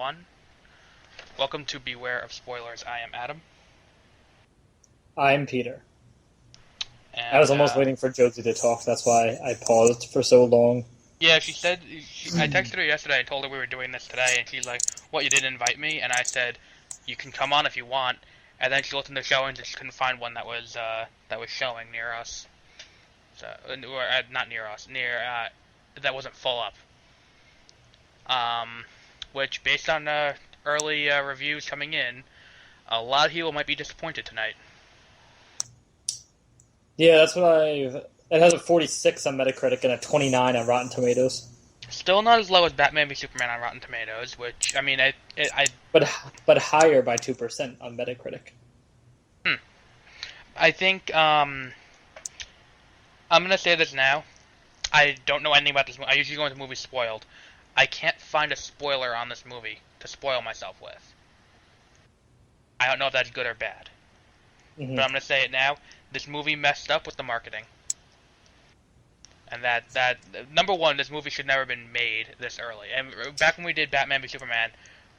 1. Welcome to Beware of Spoilers. I am Adam. I'm Peter. I was And, almost waiting for Josie to talk. That's why I paused for so long. yeah, she said, I texted her yesterday and told her we were doing this today, and she's like, what, you didn't invite me? And I said, you can come on if you want. And then she looked in the showings and she couldn't find one that was showing near us. So, or, not near us, that wasn't full up. Which, based on early reviews coming in, a lot of people might be disappointed tonight. Yeah, that's what It has a 46 on Metacritic and a 29 on Rotten Tomatoes. Still not as low as Batman v Superman on Rotten Tomatoes, which, I mean, But higher by 2% on Metacritic. I think, I'm gonna say this now. I don't know anything about this movie. I usually go into movies spoiled. I can't find a spoiler on this movie to spoil myself with. I don't know if that's good or bad. Mm-hmm. But I'm gonna say it now. This movie messed up with the marketing. And that number one, this movie should never have been made this early. And back when we did Batman v Superman,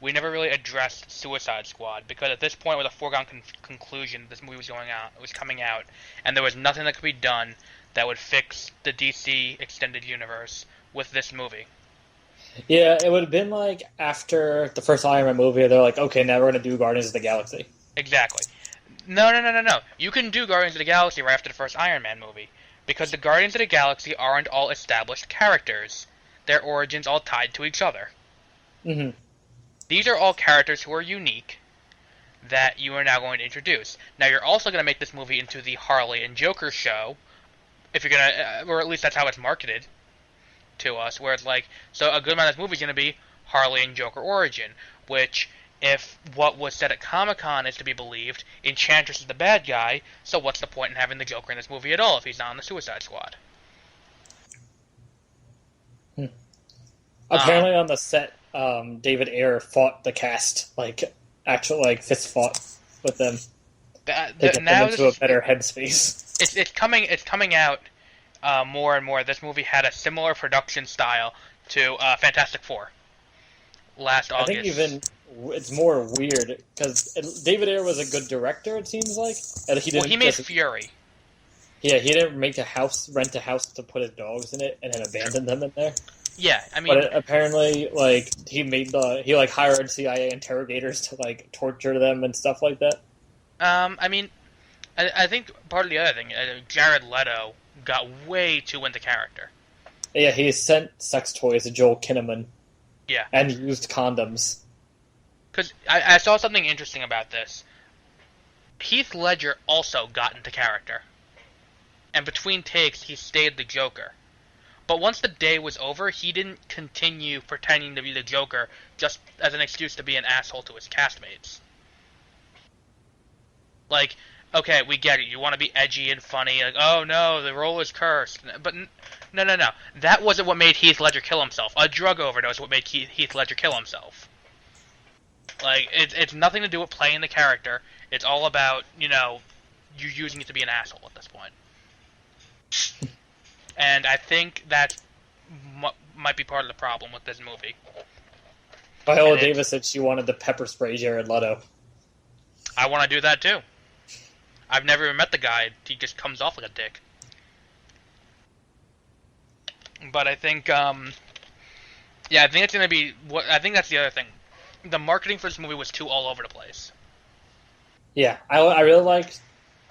we never really addressed Suicide Squad, because at this point, with a foregone conclusion, this movie was coming out, and there was nothing that could be done that would fix the DC extended universe with this movie. Yeah, it would have been like after the first Iron Man movie, they're like, okay, now we're going to do Guardians of the Galaxy. Exactly. No. You can do Guardians of the Galaxy right after the first Iron Man movie, because the Guardians of the Galaxy aren't all established characters. Their origins all tied to each other. Mm-hmm. These are all characters who are unique that you are now going to introduce. Now, you're also going to make this movie into the Harley and Joker show, if you're going to, or at least that's how it's marketed to us, where it's like, so a good amount of this movie is going to be Harley and Joker origin, which, if what was said at Comic-Con is to be believed, Enchantress is the bad guy, so what's the point in having the Joker in this movie at all if he's not on the Suicide Squad? Apparently on the set, David Ayer fought the cast, fist fought with them. To get them into a better headspace. It's coming out more and more. This movie had a similar production style to Fantastic Four last August. I think even it's more weird because David Ayer was a good director. It seems like he made Fury. Yeah, he didn't rent a house to put his dogs in it and then abandon them in there. Yeah, I mean, but apparently, he hired CIA interrogators to torture them and stuff like that. I mean, I think part of the other thing, Jared Leto got way too into character. Yeah, he sent sex toys to Joel Kinnaman. Yeah, and used condoms. Because I saw something interesting about this. Heath Ledger also got into character, and between takes, he stayed the Joker. But once the day was over, he didn't continue pretending to be the Joker just as an excuse to be an asshole to his castmates. Like, okay, we get it. You want to be edgy and funny. Like, oh no, the role is cursed. But no. That wasn't what made Heath Ledger kill himself. A drug overdose what made Heath Ledger kill himself. Like, it's nothing to do with playing the character. It's all about, you using it to be an asshole at this point. And I think that might be part of the problem with this movie. Viola Davis said she wanted to pepper spray Jared Leto. I want to do that too. I've never even met the guy. He just comes off like a dick. But I think, I think it's going to be... I think that's the other thing. The marketing for this movie was too all over the place. Yeah, I really liked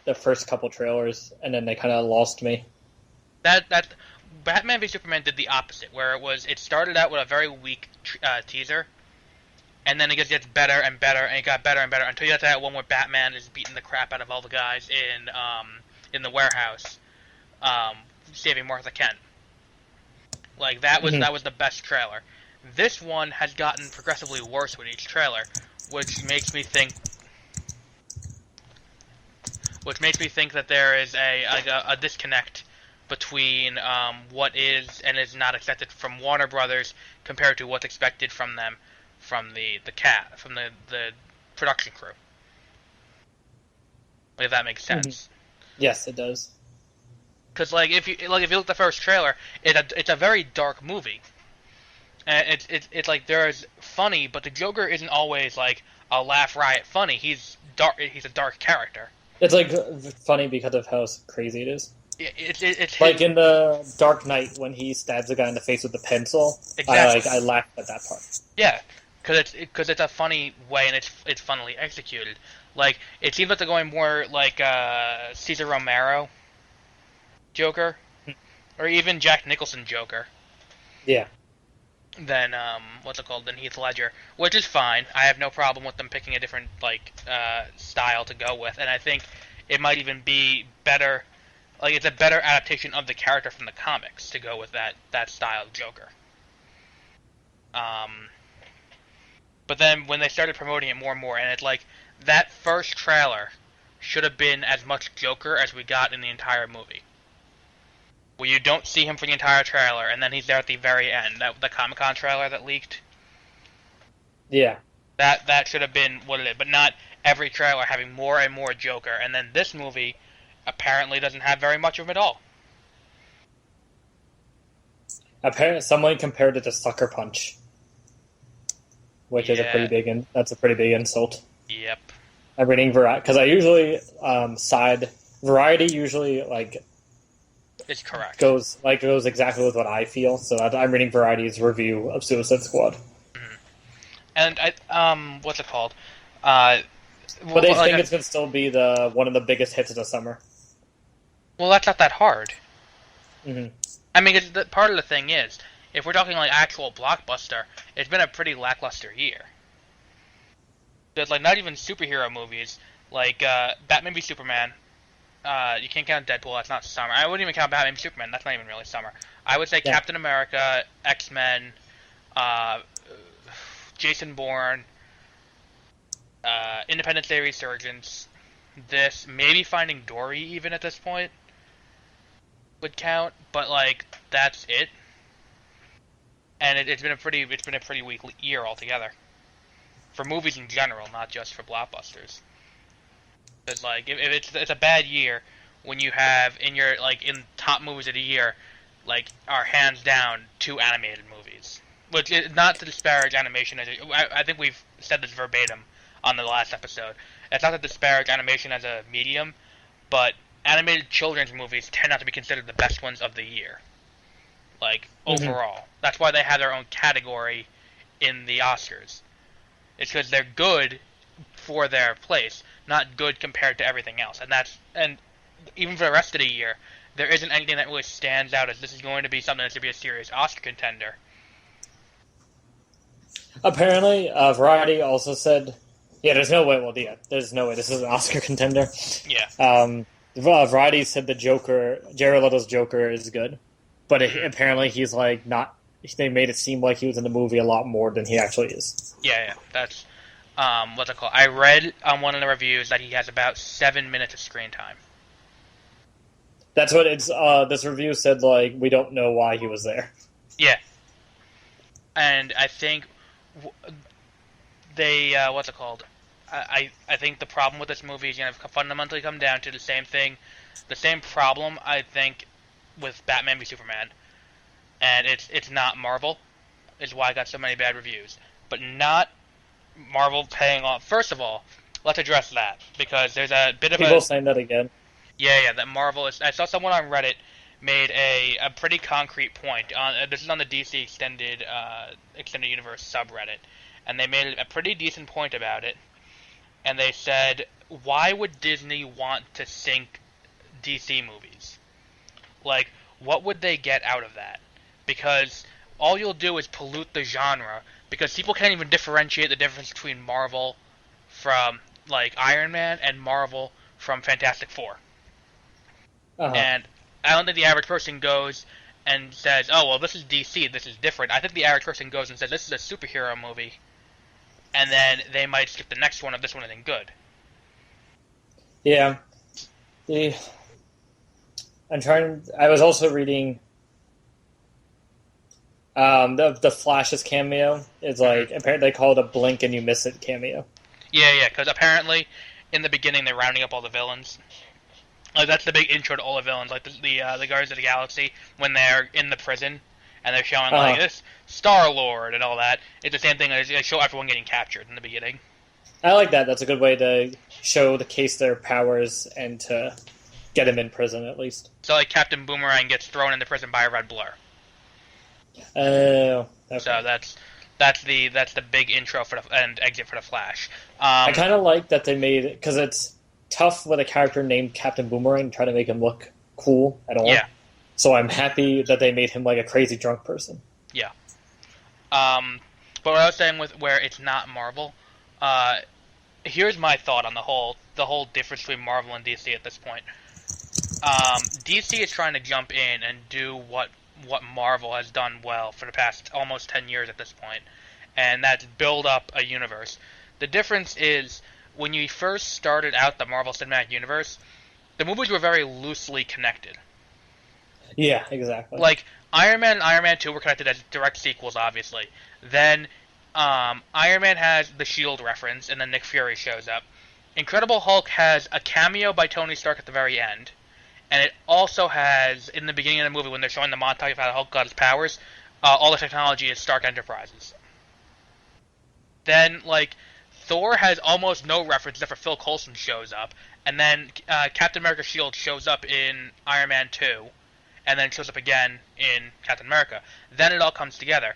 the first couple trailers, and then they kind of lost me. That Batman v Superman did the opposite, where it started out with a very weak teaser, and then it just gets better and better, and it got better and better until you get to that one where Batman is beating the crap out of all the guys in the warehouse, saving Martha Kent. Like that was the best trailer. This one has gotten progressively worse with each trailer, which makes me think that there is a disconnect between what is and is not expected from Warner Brothers compared to what's expected from them, from the production crew. If that makes sense. Yes, it does. Because if you look at the first trailer, it's a very dark movie. And it's like there's funny, but the Joker isn't always like a laugh riot funny. He's dark. He's a dark character. It's like funny because of how crazy it is. It's like in the Dark Knight when he stabs a guy in the face with a pencil. Exactly. I laughed at that part. Yeah, because it's a funny way and it's funnily executed. Like it seems like they're going more like Cesar Romero Joker, or even Jack Nicholson Joker. Yeah. Than than Heath Ledger, which is fine. I have no problem with them picking a different style to go with, and I think it might even be better. Like it's a better adaptation of the character from the comics to go with that style of Joker. But then when they started promoting it more and more, and it's like that first trailer should have been as much Joker as we got in the entire movie. Where you don't see him for the entire trailer, and then he's there at the very end. The Comic-Con trailer that leaked. Yeah. That should have been what it is, but not every trailer having more and more Joker. And then this movie apparently doesn't have very much of him at all. Apparently, someone compared it to Sucker Punch, which is that's a pretty big insult. Yep. I'm reading Variety because I usually Variety usually is correct. Goes exactly with what I feel. So I'm reading Variety's review of Suicide Squad. Mm-hmm. And what's it called? But they think it's going to still be one of the biggest hits of the summer. Well, that's not that hard. Mm-hmm. I mean, part of the thing is, if we're talking like actual blockbuster, it's been a pretty lackluster year. There's not even superhero movies like Batman v Superman. You can't count Deadpool, that's not summer. I wouldn't even count Batman v Superman, that's not even really summer. I would say Captain America, X-Men, Jason Bourne, Independence Day Resurgence, this, maybe Finding Dory even at this point would count, but that's it. And it's been a pretty weak year altogether. For movies in general, not just for blockbusters. Because if it's a bad year when you have in your in top movies of the year, are hands down 2 animated movies. Which is not to disparage animation. I think we've said this verbatim on the last episode. It's not to disparage animation as a medium, but animated children's movies tend not to be considered the best ones of the year. Overall. That's why they have their own category in the Oscars. It's because they're good for their place, not good compared to everything else. And even for the rest of the year, there isn't anything that really stands out as this is going to be something that's going to be a serious Oscar contender. Apparently, Variety also said, there's no way this is an Oscar contender. Yeah. Variety said Jared Leto's Joker is good, but apparently he's not. They made it seem like he was in the movie a lot more than he actually is. Yeah, that's what's it called? I read on one of the reviews that he has about 7 minutes of screen time. That's what it's. This review said we don't know why he was there. Yeah, and I think they what's it called? I think the problem with this movie is going to fundamentally come down to the same thing, the same problem I think with Batman v Superman. And it's not Marvel, is why I got so many bad reviews. But not Marvel paying off. First of all, let's address that, because there's a bit of People saying that again. Yeah, that Marvel is... I saw someone on Reddit made a pretty concrete point. This is on the DC Extended Universe subreddit. And they made a pretty decent point about it. And they said, why would Disney want to sink DC movies? What would they get out of that? Because all you'll do is pollute the genre, because people can't even differentiate the difference between Marvel from Iron Man and Marvel from Fantastic Four. Uh-huh. And I don't think the average person goes and says, oh, well, this is DC, this is different. I think the average person goes and says, this is a superhero movie, and then they might skip the next one if this one isn't good. Yeah. I was also reading the Flash's cameo is apparently they call it a blink and you miss it cameo. Yeah, because apparently in the beginning they're rounding up all the villains. That's the big intro to all the villains, the Guardians of the Galaxy when they're in the prison and they're showing like this Star-Lord and all that. It's the same thing as they show everyone getting captured in the beginning. I like that. That's a good way to show the case their powers and to get him in prison at least. So like Captain Boomerang gets thrown into prison by a red blur. Oh, okay. So that's the big intro for and exit for the Flash. I kind of like that they made it because it's tough with a character named Captain Boomerang to try to make him look cool at all. Yeah. So I'm happy that they made him like a crazy drunk person. Yeah. But what I was saying with where it's not Marvel, here's my thought on the whole difference between Marvel and DC at this point. DC is trying to jump in and do what Marvel has done well for the past almost 10 years at this point, and that's build up a universe. The difference is, when you first started out the Marvel Cinematic Universe, the movies were very loosely connected. Yeah, exactly. Like, Iron Man and Iron Man 2 were connected as direct sequels, obviously. Then, Iron Man has the S.H.I.E.L.D. reference, and then Nick Fury shows up. Incredible Hulk has a cameo by Tony Stark at the very end. And it also has, in the beginning of the movie, when they're showing the montage of how the Hulk got his powers, all the technology is Stark Enterprises. Then, like, Thor has almost no reference except for Phil Coulson shows up. And then Captain America's S.H.I.E.L.D. shows up in Iron Man 2. And then shows up again in Captain America. Then it all comes together.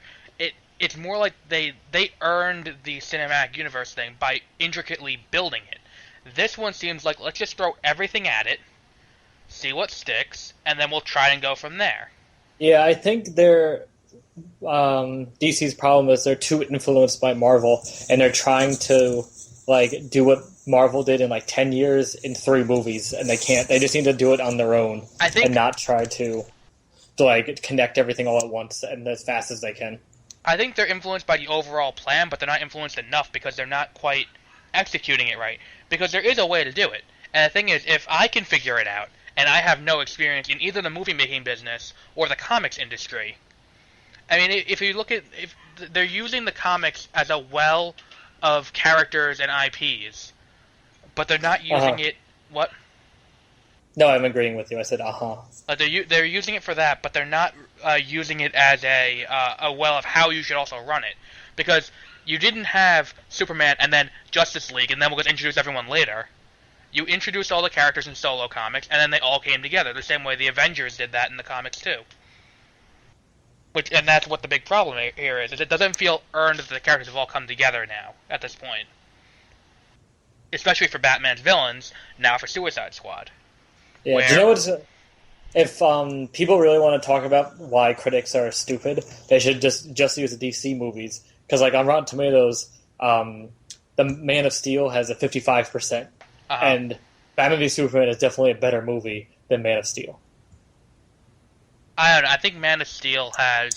It's more like they earned the cinematic universe thing by intricately building it. This one seems like, let's just throw everything at it, see what sticks, and then we'll try and go from there. Yeah, I think DC's problem is they're too influenced by Marvel, and they're trying to like do what Marvel did in like 10 years in 3 movies, and they can't. They just need to do it on their own and not try to like connect everything all at once and as fast as they can. I think they're influenced by the overall plan, but they're not influenced enough because they're not quite executing it right. Because there is a way to do it. And the thing is, if I can figure it out, and I have no experience in either the movie-making business or the comics industry, I mean, if you look at... if they're using the comics as a well of characters and IPs, but they're not using it... What? No, I'm agreeing with you. I said, They're using it for that, but they're not using it as a well of how you should also run it. Because you didn't have Superman and then Justice League, and then we'll just introduce everyone later. You introduced all the characters in solo comics, and then they all came together, the same way the Avengers did that in the comics too. And that's what the big problem here is it doesn't feel earned that the characters have all come together now, at this point. Especially for Batman's villains, now for Suicide Squad. Yeah, do you know what's... If people really want to talk about why critics are stupid, they should just use the DC movies. Because like on Rotten Tomatoes, the Man of Steel has a 55%. And Batman v Superman is definitely a better movie than Man of Steel. I don't know. I think Man of Steel I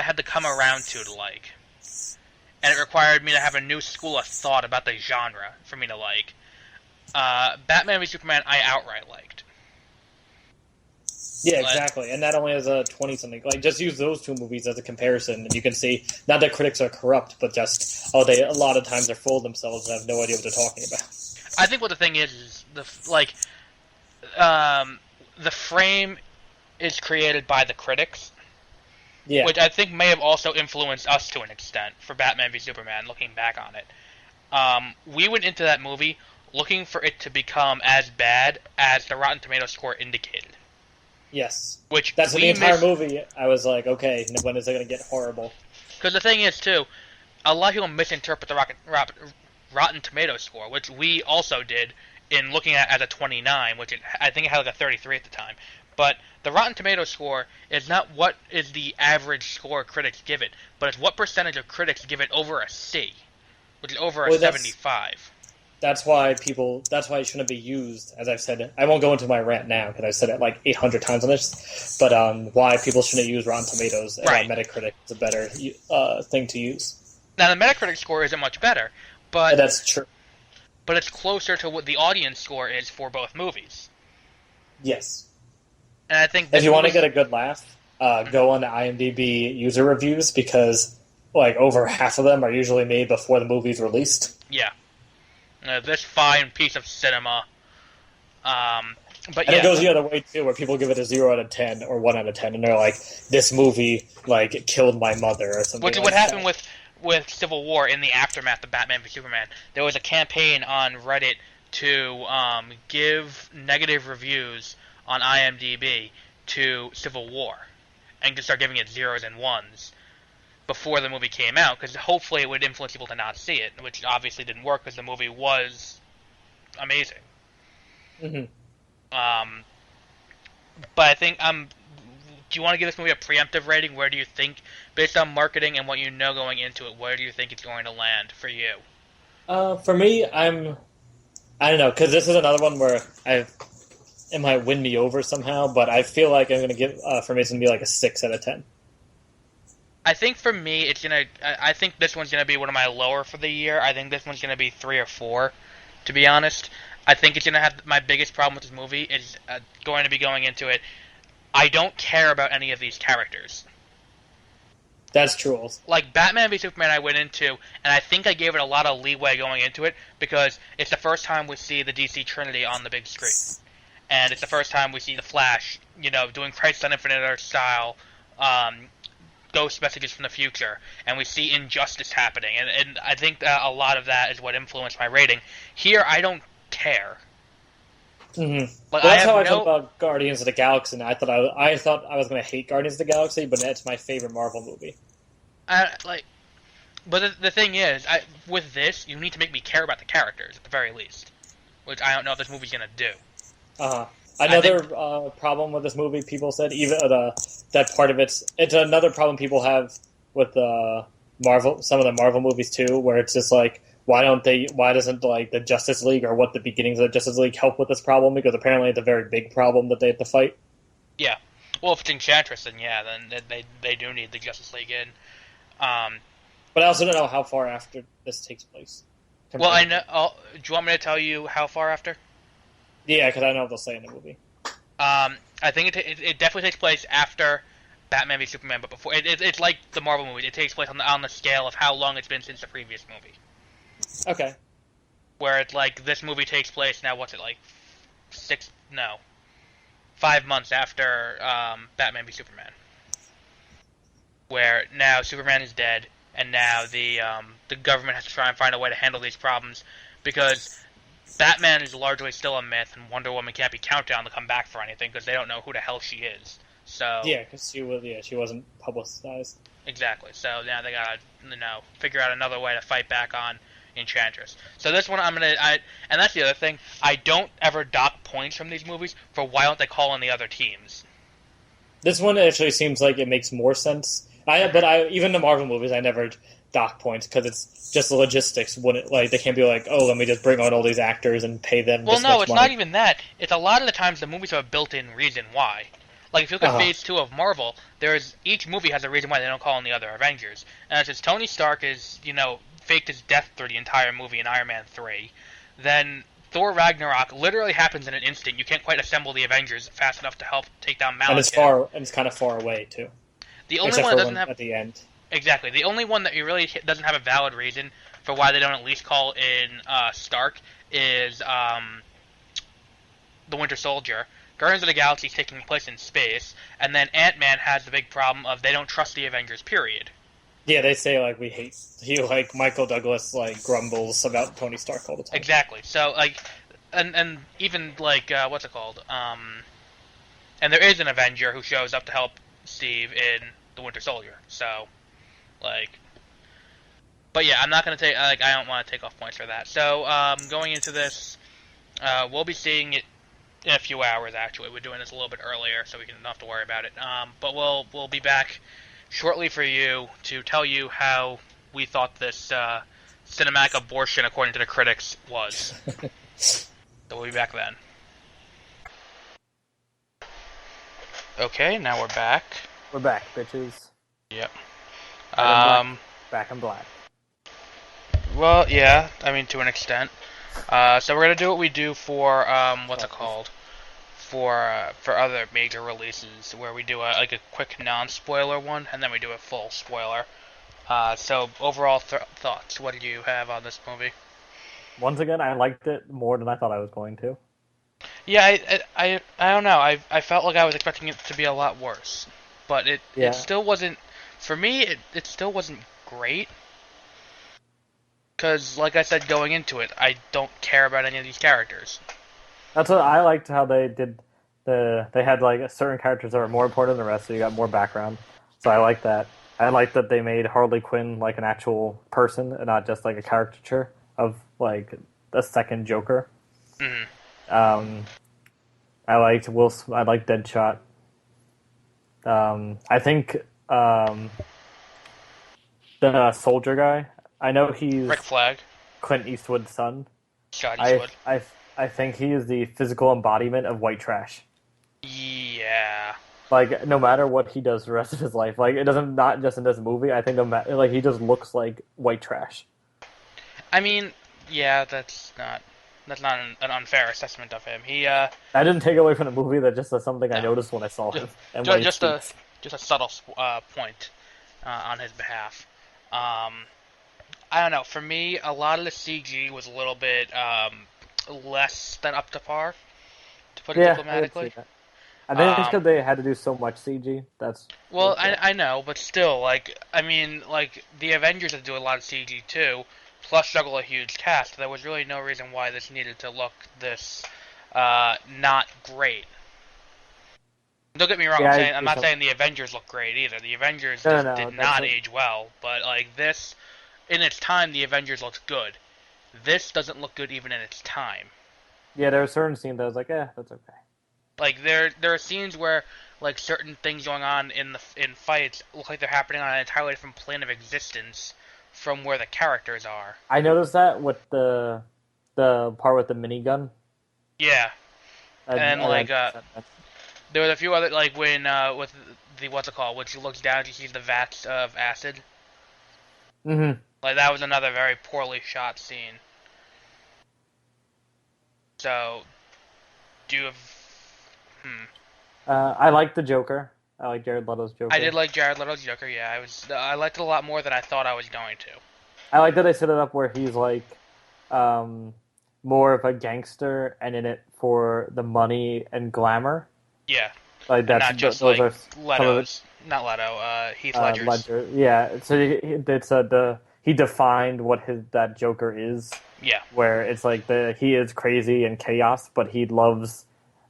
had to come around to like. And it required me to have a new school of thought about the genre for me to like. Batman v Superman I outright liked. Yeah, exactly. And that only has a 20-something. Like, just use those 2 movies as a comparison, and you can see, not that critics are corrupt, but just, they a lot of times they're full of themselves and have no idea what they're talking about. I think what the thing is the frame is created by the critics. Yeah. Which I think may have also influenced us to an extent for Batman v Superman, looking back on it. We went into that movie looking for it to become as bad as the Rotten Tomatoes score indicated. Yes. Which that's the entire movie. I was like, okay, when is it going to get horrible? Because the thing is, too, a lot of people misinterpret the Rotten Tomatoes score, which we also did in looking at it as a 29, which I think it had like a 33 at the time. But the Rotten Tomatoes score is not what is the average score critics give it, but it's what percentage of critics give it over a C, which is over a 75. That's why it shouldn't be used, as I've said. I won't go into my rant now, because I've said it like 800 times on this, but why people shouldn't use Rotten Tomatoes and why Metacritic is a better thing to use. Now, the Metacritic score isn't much better, but... that's true. But it's closer to what the audience score is for both movies. Yes. And I think... If you want to get a good laugh, go on the IMDb user reviews, because like over half of them are usually made before the movie's released. Yeah. This fine piece of cinema But And it yeah, goes the other way too, where people give it a 0 out of 10 or 1 out of 10, and they're like, "This movie like killed my mother" or something which is like what happened that. with Civil War in the aftermath of Batman v Superman. There was a campaign on Reddit to give negative reviews on IMDb to Civil War and to start giving it zeros and ones before the movie came out, because hopefully it would influence people to not see it, which obviously didn't work because the movie was amazing. Hmm. Um, but I think do you want to give this movie a preemptive rating? Where do you think, based on marketing and what you know going into it, where do you think it's going to land for you? For me, I don't know, because this is another one where it might win me over somehow, but I feel like I'm gonna give for me it's gonna be like a 6 out of 10. I think for me, it's gonna. I think this one's gonna be one of my lower for the year. I think this one's gonna be 3 or 4, to be honest. I think it's gonna have my biggest problem with this movie is going to be going into it. I don't care about any of these characters. That's true. Like Batman v Superman, I went into, and I think I gave it a lot of leeway going into it because it's the first time we see the DC Trinity on the big screen, and it's the first time we see the Flash, doing Crisis on Infinite Earth style, ghost messages from the future, and we see injustice happening, and I think that a lot of that is what influenced my rating. Here, I don't care. Mm-hmm. Like Well, I that's how I have felt no. about Guardians of the Galaxy. And I thought I was gonna hate Guardians of the Galaxy, but it's my favorite Marvel movie. Like, but the thing is, with this, you need to make me care about the characters at the very least, which I don't know if this movie's gonna do. Uh-huh. I Another think problem with this movie, people said, even that part of it's another problem people have with some of the Marvel movies too, where it's just like, why doesn't like the Justice League or what the beginnings of the Justice League help with this problem? Because apparently it's a very big problem that they have to fight. yeah. Well, if it's Enchantress, then yeah, then they do need the Justice League in. Um, But I also don't know how far after this takes place. well, I know. Do you want me to tell you how far after? Yeah, because I know what they'll say in the movie. I think it definitely takes place after Batman v Superman, but before it's like the Marvel movies. It takes place on the scale of how long it's been since the previous movie. Okay. Where it's like this movie takes place now. What's it like? 5 months after Batman v Superman. Where now Superman is dead, and now the government has to try and find a way to handle these problems because Batman is largely still a myth, and Wonder Woman can't be counted on to come back for anything because they don't know who the hell she is. So Yeah, because she wasn't publicized. exactly. So now they gotta figure out another way to fight back on Enchantress. So this one and that's the other thing. I don't ever dock points from these movies for why don't they call in the other teams. This one actually seems like it makes more sense. Even the Marvel movies, I never dock points because it's just the logistics. Wouldn't like they can't be like, oh, let me just bring on all these actors and pay them. Well, this no, much it's money. not even that. It's a lot of the times the movies have a built-in reason why. Like if you look at Phase 2 of Marvel, each movie has a reason why they don't call in the other Avengers. And since Tony Stark is, faked his death through the entire movie in Iron Man 3, then Thor Ragnarok literally happens in an instant. You can't quite assemble the Avengers fast enough to help take down Malekith. And it's kind of far away too. The only Except one for that doesn't have at the end. exactly the only one that you really doesn't have a valid reason for why they don't at least call in Stark is the Winter Soldier. Guardians of the Galaxy is taking place in space, and then Ant-Man has the big problem of they don't trust the Avengers. Period. Yeah, they say like Michael Douglas like grumbles about Tony Stark all the time. Exactly. So like, and even like what's it called? And there is an Avenger who shows up to help Steve in the Winter Soldier. So, like, but yeah, I'm not gonna take I don't want to take off points for that. So going into this, we'll be seeing it in a few hours. Actually, we're doing this a little bit earlier, so we don't have to worry about it. But we'll be back shortly for you to tell you how we thought this cinematic abortion, according to the critics, was. So we'll be back then. Okay, now we're back. We're back, bitches. Yep. Back in black. Well, yeah, I mean, to an extent. So we're gonna do what we do for what's it called? For other major releases, where we do a quick non-spoiler one, and then we do a full spoiler. So overall thoughts. What did you have on this movie? Once again, I liked it more than I thought I was going to. Yeah, I don't know. I felt like I was expecting it to be a lot worse, but it Yeah. still wasn't. For me, it still wasn't great. Because, like I said, going into it, I don't care about any of these characters. That's what I liked how they did. They had like certain characters that were more important than the rest, so you got more background. So I like that. I like that they made Harley Quinn like an actual person and not just like a caricature of like the second Joker. Hmm. Um, I liked Deadshot. I think the soldier guy. I know Rick he's Flag, Clint Eastwood's son. Scott I Eastwood. I I think he is the physical embodiment of white trash. Yeah. Like no matter what he does the rest of his life, like it doesn't not just in this movie. I think no matter like he just looks like white trash. I mean, yeah, that's not an unfair assessment of him. He I didn't take away from the movie. That just something I no, noticed when I saw him just and when he just a speaks. subtle point on his behalf. I don't know. For me, a lot of the CG was a little bit less than up to par, to put it Yeah, I did diplomatically. see that. I think it's Um, because they had to do so much CG. That's well, yeah. I know, but still, like, I mean, like, the Avengers had to do a lot of CG too, plus juggle a huge cast. There was really no reason why this needed to look this not great. Don't get me wrong. Yeah, I I'm agree not some- saying the Avengers look great either. The Avengers no, just no, did no. That's not it. age well. But like this, in its time, the Avengers looks good. This doesn't look good even in its time. Yeah, there were certain scenes that I was like, that's okay. Like there are scenes where like certain things going on in fights look like they're happening on an entirely different plane of existence from where the characters are. I noticed that with the part with the minigun. Yeah, and like That. there was a few other like when with the what's it called, which looks down, she sees the vats of acid. Mm-hmm. Like that was another very poorly shot scene. So, do you have? Hmm. I like the Joker. I like Jared Leto's Joker. I did like Jared Leto's Joker. Yeah, I liked it a lot more than I thought I was going to. I like that they set it up where he's like um, more of a gangster and in it for the money and glamour. Yeah, Like and that's not just those like are some of it. Not Leto. Heath Ledger's. Ledger. Yeah. So it's he defined what that Joker is, Yeah, where it's like he is crazy and chaos, but he loves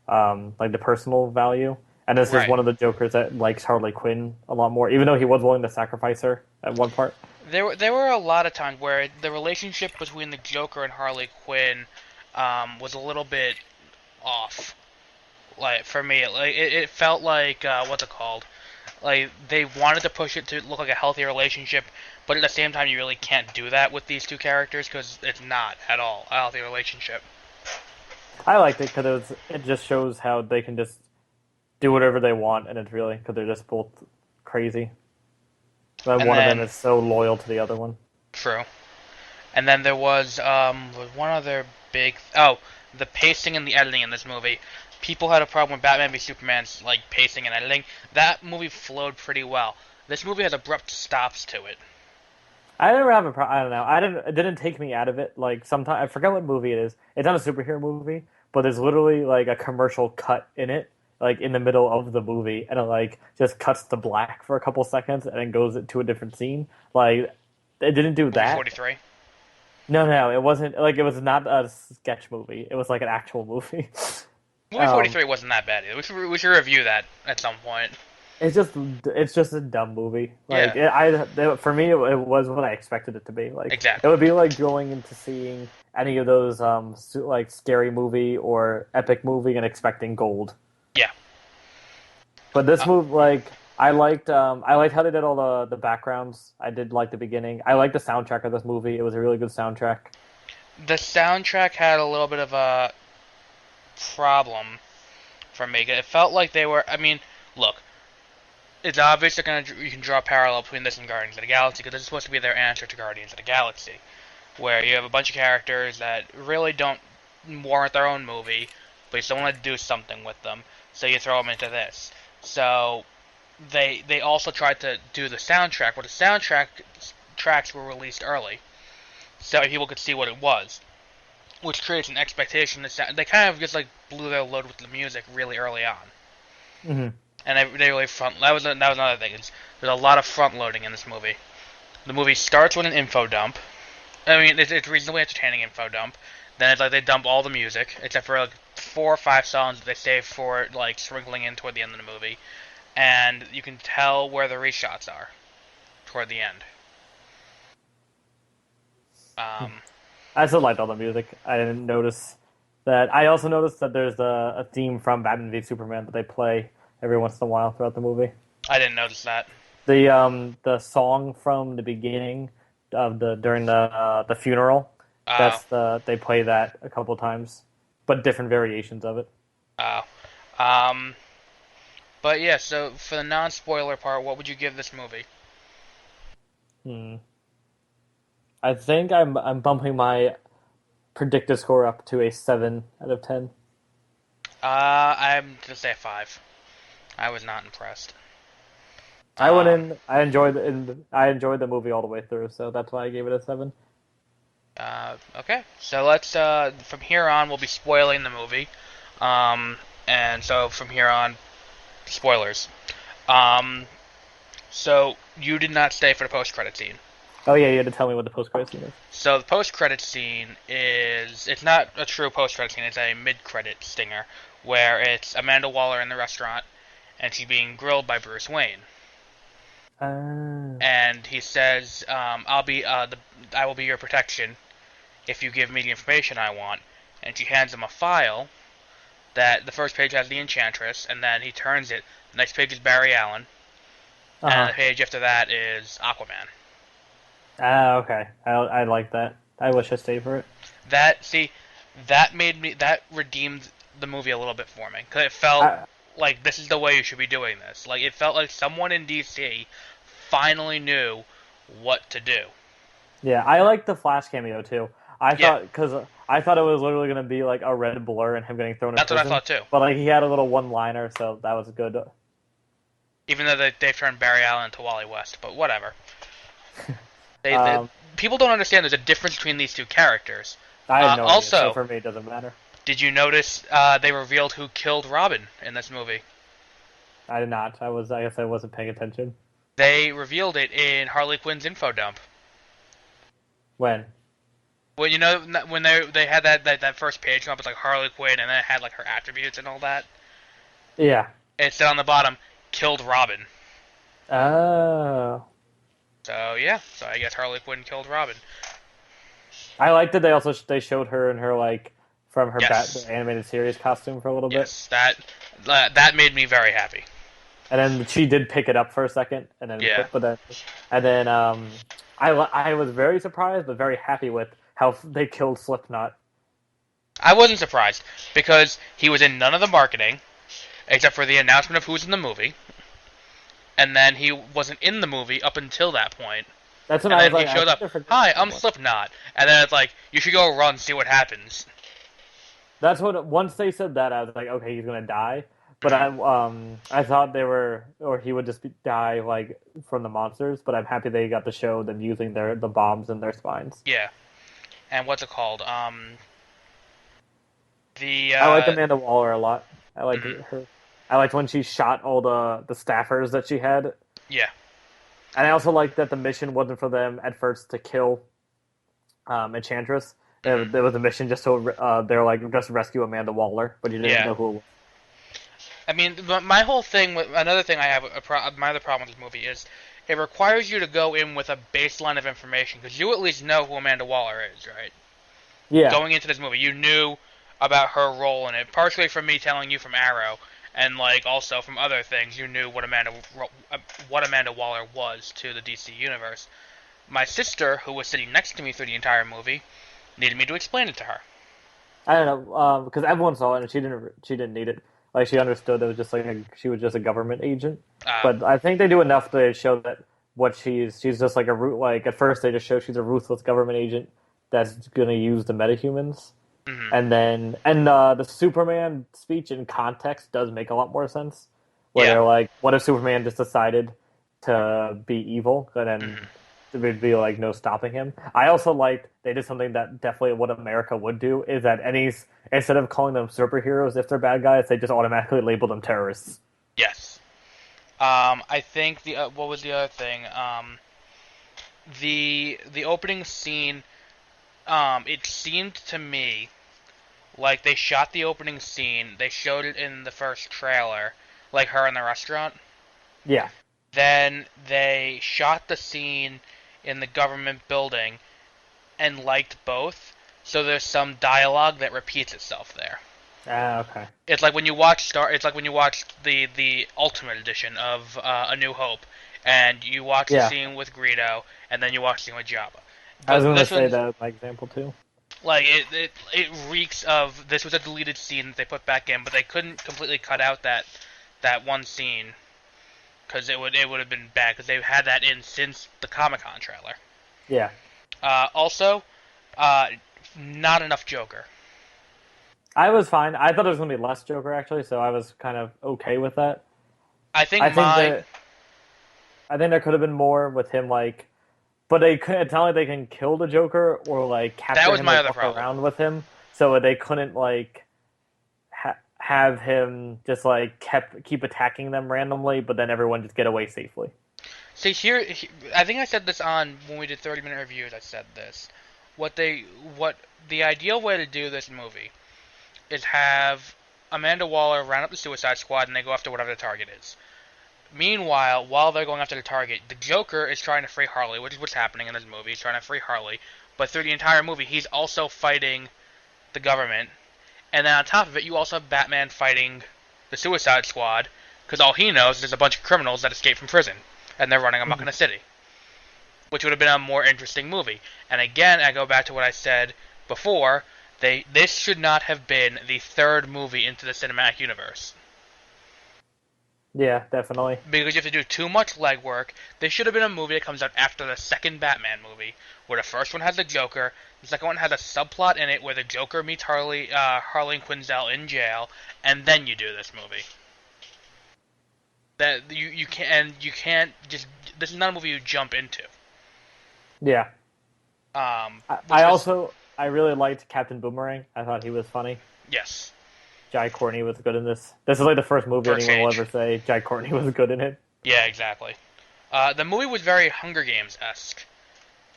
like the personal value. And this is right. one of the Jokers that likes Harley Quinn a lot more, even though he was willing to sacrifice her at one part. There were a lot of times where the relationship between the Joker and Harley Quinn was a little bit off. Like for me, it felt like what's it called? Like they wanted to push it to look like a healthy relationship, but at the same time, you really can't do that with these two characters because it's not at all a healthy relationship. I liked it because it just shows how they can just do whatever they want, and it's really because they're just both crazy. But And one of then- them is so loyal to the other one. True. And then there was one other big the pacing and the editing in this movie. People had a problem with Batman v Superman's like pacing and editing. That movie flowed pretty well. This movie has abrupt stops to it. I never have a problem. I don't know. It didn't take me out of it. Like sometimes I forget what movie it is. It's not a superhero movie, but there's literally like a commercial cut in it, like in the middle of the movie, and it like just cuts to black for a couple seconds and then goes to a different scene. Like it didn't do Movie that. 43. No, it wasn't. Like it was not a sketch movie. It was like an actual movie. Movie 43 wasn't that bad either. We should review that at some point. It's just a dumb movie. Like for me, it was what I expected it to be. Like Exactly. it would be like going into seeing any of those like scary movie or epic movie and expecting gold. Yeah. But this movie, like I liked how they did all the backgrounds. I did like the beginning. I liked the soundtrack of this movie. It was a really good soundtrack. The soundtrack had a little bit of a problem for me. It felt like they were. I mean, look, it's obvious you can draw a parallel between this and Guardians of the Galaxy because this is supposed to be their answer to Guardians of the Galaxy, where you have a bunch of characters that really don't warrant their own movie, but you still want to do something with them, so you throw them into this. So they also tried to do the soundtrack, but the soundtrack tracks were released early, so people could see what it was. which creates an expectation. They kind of just like blew their load with the music really early on, Mm-hmm. and they really front. That was another thing. There's a lot of front loading in this movie. The movie starts with an info dump. I mean, it's reasonably entertaining info dump. Then it's like they dump all the music, except for like 4 or 5 songs that they save for like sprinkling in toward the end of the movie, and you can tell where the reshots are toward the end. I still liked all the music. I didn't notice that. I also noticed that there's a theme from Batman v Superman that they play every once in a while throughout the movie. I didn't notice that. The song from the beginning of during the funeral. They play that a couple times, but different variations of it. But yeah. So for the non-spoiler part, what would you give this movie? I think I'm bumping my predicted score up to a 7 out of 10. I'm gonna say 5. I was not impressed. I went in. I enjoyed the movie all the way through, so that's why I gave it a 7. Okay, so let's from here on we'll be spoiling the movie, and so from here on, spoilers. So you did not stay for the post-credit scene. Oh yeah, you had to tell me what the post-credit scene is. So the post-credit scene it's not a true post-credit scene. It's a mid-credit stinger where it's Amanda Waller in the restaurant, and she's being grilled by Bruce Wayne. And he says, I will be your protection if you give me the information I want. And she hands him a file that the first page has the Enchantress, and then he turns it. The next page is Barry Allen, and the page after that is Aquaman. Okay. I like that. I wish I stayed for it. That redeemed the movie a little bit for me, because it felt like this is the way you should be doing this. Like, it felt like someone in DC finally knew what to do. Yeah, I like the Flash cameo too. I thought it was literally going to be like a red blur and him getting thrown in prison. That's what I thought too. But like he had a little one-liner, so that was good. Even though they've turned Barry Allen into Wally West, but whatever. People don't understand there's a difference between these two characters. I have no idea, also, so for me it doesn't matter. Did you notice they revealed who killed Robin in this movie? I did not. I guess I wasn't paying attention. They revealed it in Harley Quinn's info dump. When? Well, you know, when they had that first page come up, it's like Harley Quinn, and then it had like her attributes and all that. Yeah. It said on the bottom, "Killed Robin." Oh. So yeah, so I guess Harley Quinn killed Robin. I liked that they showed her in her like from her the animated series costume for a little bit. Yes, that made me very happy. And then she did pick it up for a second, and then I was very surprised but very happy with how they killed Slipknot. I wasn't surprised because he was in none of the marketing except for the announcement of who's in the movie, and then he wasn't in the movie up until that point. That's when and I then was like, he showed up. Hi, I'm Slipknot, and then it's like you should go run, see what happens. That's what. Once they said that, I was like, okay, he's gonna die. But I thought he would just die like from the monsters. But I'm happy they got to show them using the bombs in their spines. Yeah, and what's it called? I like Amanda Waller a lot. I like her. I liked when she shot all the staffers that she had. Yeah, and I also liked that the mission wasn't for them at first to kill Enchantress. There was a mission just to they're like just rescue Amanda Waller, but you didn't know who it was. I mean, my whole thing, another thing I have, my other problem with this movie is it requires you to go in with a baseline of information, because you at least know who Amanda Waller is, right? Yeah. Going into this movie, you knew about her role in it, partially from me telling you from Arrow, and like also from other things, you knew what Amanda Waller was to the DC universe. My sister, who was sitting next to me through the entire movie, needed me to explain it to her. I don't know, because everyone saw it and she didn't need it. Like, she understood it was just like she was just a government agent. But I think they do enough to show that she's just like at first they just show she's a ruthless government agent that's going to use the metahumans. Mm-hmm. And the Superman speech in context does make a lot more sense. Where they're like, what if Superman just decided to be evil? And then would be like no stopping him. I also liked they did something that definitely what America would do is that instead of calling them superheroes if they're bad guys, they just automatically label them terrorists. Yes. I think what was the other thing? The opening scene. It seemed to me like they shot the opening scene. They showed it in the first trailer, like her in the restaurant. Yeah. Then they shot the scene in the government building and liked both. So there's some dialogue that repeats itself there. Okay. It's like when you watch It's like when you watch the Ultimate Edition of A New Hope, and you watch the scene with Greedo, and then you watch the scene with Jabba. I was going to say that my example too. Like it reeks of this was a deleted scene that they put back in, but they couldn't completely cut out that one scene because it would have been bad because they've had that in since the Comic-Con trailer. Yeah. Also, not enough Joker. I was fine. I thought it was going to be less Joker, actually, so I was kind of okay with that. I think there could have been more with him, like... But it's not like they can kill the Joker or, like, capture him and walk around with him, so they couldn't, like, have him just, like, keep attacking them randomly, but then everyone just get away safely. See, here, I think I said this on when we did 30-minute reviews, I said this. What the ideal way to do this movie is have Amanda Waller round up the Suicide Squad and they go after whatever the target is. Meanwhile, while they're going after the target, the Joker is trying to free Harley, which is what's happening in this movie. He's trying to free Harley, but through the entire movie, he's also fighting the government. And then on top of it, you also have Batman fighting the Suicide Squad, because all he knows is there's a bunch of criminals that escaped from prison, and they're running amok in the city. Which would have been a more interesting movie. And again, I go back to what I said before, this should not have been the third movie into the cinematic universe. Yeah, definitely. Because you have to do too much legwork. This should have been a movie that comes out after the second Batman movie, where the first one has the Joker, the second one has a subplot in it where the Joker meets Harley and Quinzel in jail, and then you do this movie. That you can't just. This is not a movie you jump into. Yeah. I really liked Captain Boomerang. I thought he was funny. Yes. Jai Courtney was good in this. This is like the first movie anyone will ever say Jai Courtney was good in it. Yeah, exactly. The movie was very Hunger Games-esque,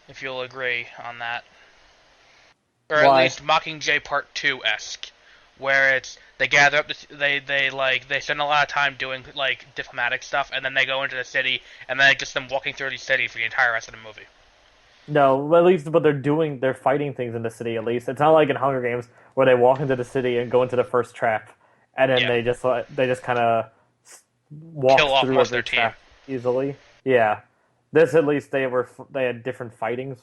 if you'll agree on that. Or at least Mockingjay Part 2-esque, where it's they gather up they spend a lot of time doing like diplomatic stuff, and then they go into the city, and then it's just them walking through the city for the entire rest of the movie. No, at least, but they're fighting things in the city. At least it's not like in Hunger Games where they walk into the city and go into the first trap, and then they just kind of walk through every trap easily. Yeah, this at least they had different fightings,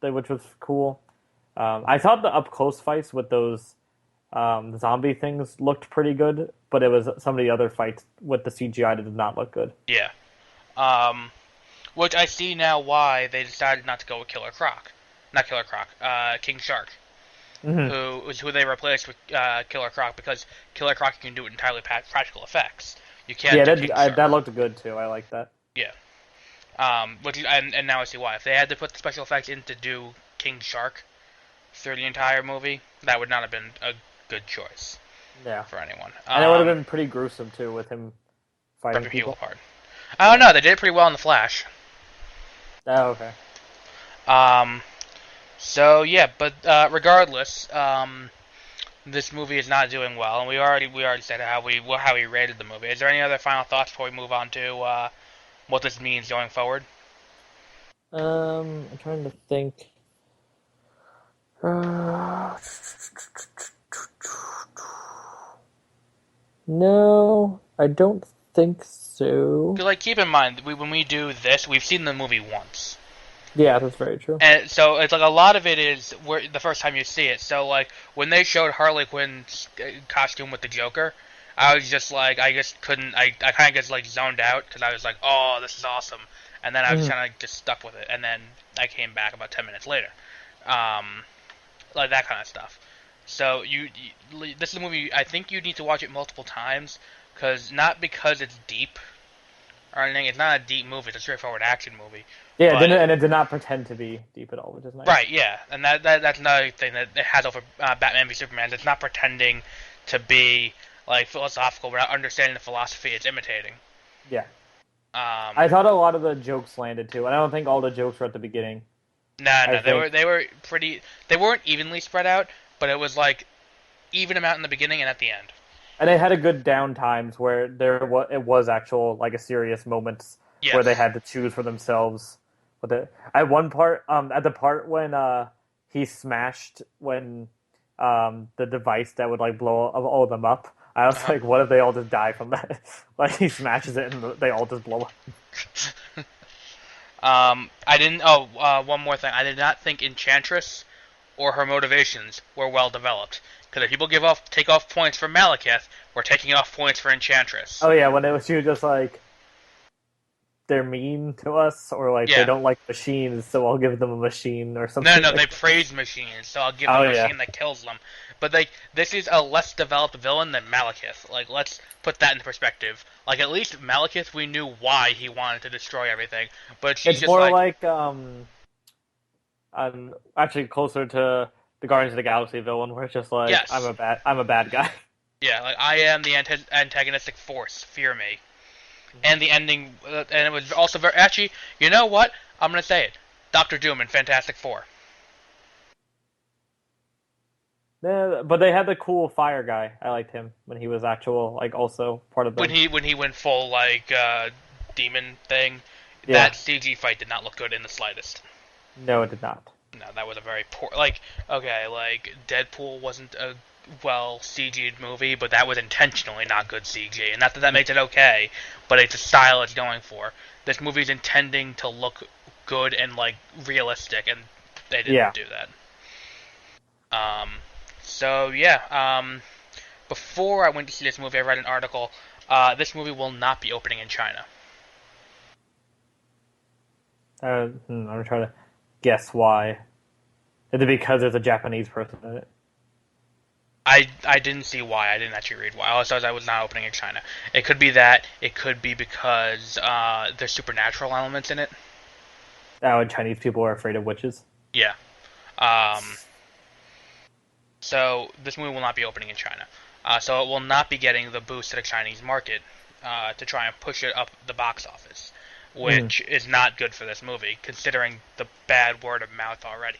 which was cool. I thought the up close fights with those zombie things looked pretty good, but it was some of the other fights with the CGI that did not look good. Yeah. Which I see now why they decided not to go with Killer Croc. Not Killer Croc, King Shark. Mm-hmm. Who they replaced with Killer Croc, because Killer Croc can do it entirely practical effects. You can't that looked good too. I like that. Yeah. And now I see why. If they had to put the special effects in to do King Shark through the entire movie, that would not have been a good choice. Yeah. For anyone. And it would have been pretty gruesome too with him fighting people. Apart. I don't know. They did it pretty well in The Flash. Oh, okay. So yeah, but regardless, this movie is not doing well, and we already said how we rated the movie. Is there any other final thoughts before we move on to what this means going forward? I'm trying to think. No, I don't think so. Like, keep in mind, when we do this, we've seen the movie once. Yeah, that's very true. And so it's like a lot of it is the first time you see it. So like when they showed Harley Quinn's costume with the Joker, I was just like, I just couldn't. I kind of just like zoned out because I was like, oh, this is awesome, and then I was kind of just stuck with it. And then I came back about 10 minutes later, like that kind of stuff. So this is a movie I think you need to watch it multiple times, not because it's deep or anything. It's not a deep movie. It's a straightforward action movie. Yeah, But and it did not pretend to be deep at all, which is nice. right, yeah, and that's another thing that it has over Batman v Superman. It's not pretending to be like philosophical without understanding the philosophy it's imitating. Yeah. Um, I thought a lot of the jokes landed too, and I don't think all the jokes were at the beginning. I no, think, they were pretty. They weren't evenly spread out, but it was like even amount in the beginning and at the end. and they had a good down times where it was actual like a serious moments where they Yes. had to choose for themselves. But at one part, at the part when he smashed when the device that would like blow all of them up. I was Uh-huh. like, what if they all just die from that? Like he smashes it and they all just blow up. I didn't. Oh, one more thing. I did not think Enchantress or her motivations were well developed. Because if people take off points for Malekith, we're taking off points for Enchantress. Oh yeah, when it was she was just like they're mean to us or like Yeah. they don't like machines, so I'll give them a machine or something. No, like they that. praise machines, so I'll give them Oh, a yeah. machine that kills them. But like, this is a less developed villain than Malekith. Like, let's put that into perspective. Like, at least Malekith, we knew why he wanted to destroy everything. But she's It's just more like, like actually closer to the Guardians of the Galaxy villain, where it's just like Yes. I'm a bad guy. yeah, like I am the antagonistic force. Fear me. And the ending, and it was also very. Actually, you know what? I'm gonna say it. Doctor Doom in Fantastic Four. Yeah, but they had the cool fire guy. I liked him when he was actual like also part of When them. he went full like demon thing, Yeah. that CG fight did not look good in the slightest. No, it did not. No, that was a very poor. Like, okay, like Deadpool wasn't a well CG'd movie, but that was intentionally not good CG, and not that makes it okay, but it's a style it's going for. This movie's intending to look good and like realistic, and they didn't Yeah. do that. So yeah. Before I went to see this movie, I read an article. This movie will not be opening in China. I'm trying to guess why. Is it because there's a Japanese person in it? I didn't see why. I didn't actually read why. All I saw was I was not opening in China. It could be that. It could be because there's supernatural elements in it. Oh, and Chinese people are afraid of witches. Yeah. Um, so this movie will not be opening in China. So it will not be getting the boost to the Chinese market to try and push it up the box office, which is not good for this movie, considering the bad word of mouth already.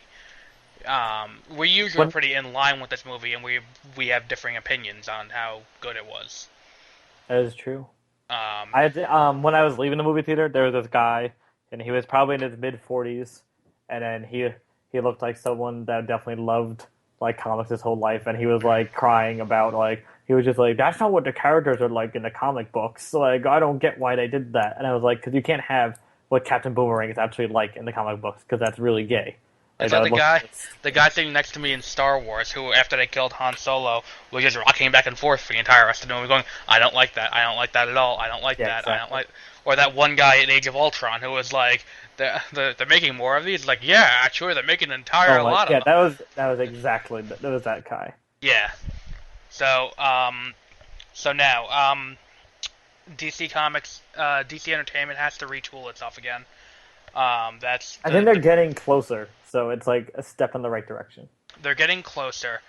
We're usually pretty in line with this movie, and we have differing opinions on how good it was. That is true. Um, When I was leaving the movie theater, there was this guy, and he was probably in his mid-40s, and then he looked like someone that definitely loved like comics his whole life, and he was like crying about like he was just like that's not what the characters are like in the comic books. Like I don't get why they did that, and I was like, because you can't have what Captain Boomerang is actually like in the comic books, because that's really gay. It's Like, like that would look- the guy sitting next to me in Star Wars, who after they killed Han Solo was just rocking back and forth for the entire rest of the movie, going, "I don't like that. I don't like that at all. I don't like Yeah, that. I don't exactly. like." Or that one guy in Age of Ultron who was like, "They're making more of these." Like, yeah, actually, they're making an entire Oh my, lot yeah, of them. that was exactly that was that guy. Yeah. So now, DC Comics, DC Entertainment has to retool itself again. That's I think they're getting closer, so it's like a step in the right direction. they're getting closer,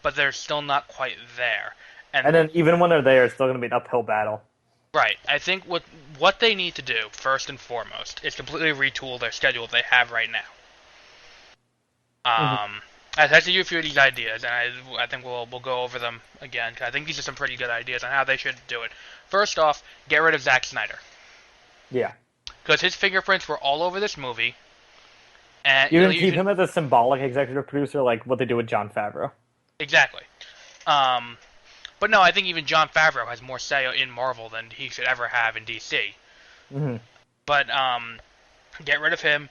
but they're still not quite there. And then even when they're there, it's still going to be an uphill battle. Right. I think what they need to do first and foremost is completely retool their schedule they have right now. I tested you a few of these ideas, and I think we'll go over them again. 'Cause I think these are some pretty good ideas on how they should do it. First off, get rid of Zack Snyder, Yeah, because his fingerprints were all over this movie. And you know, can keep him as a symbolic executive producer, like what they do with Jon Favreau. Exactly. But no, I think even Jon Favreau has more say in Marvel than he should ever have in DC. Mm-hmm. But get rid of him.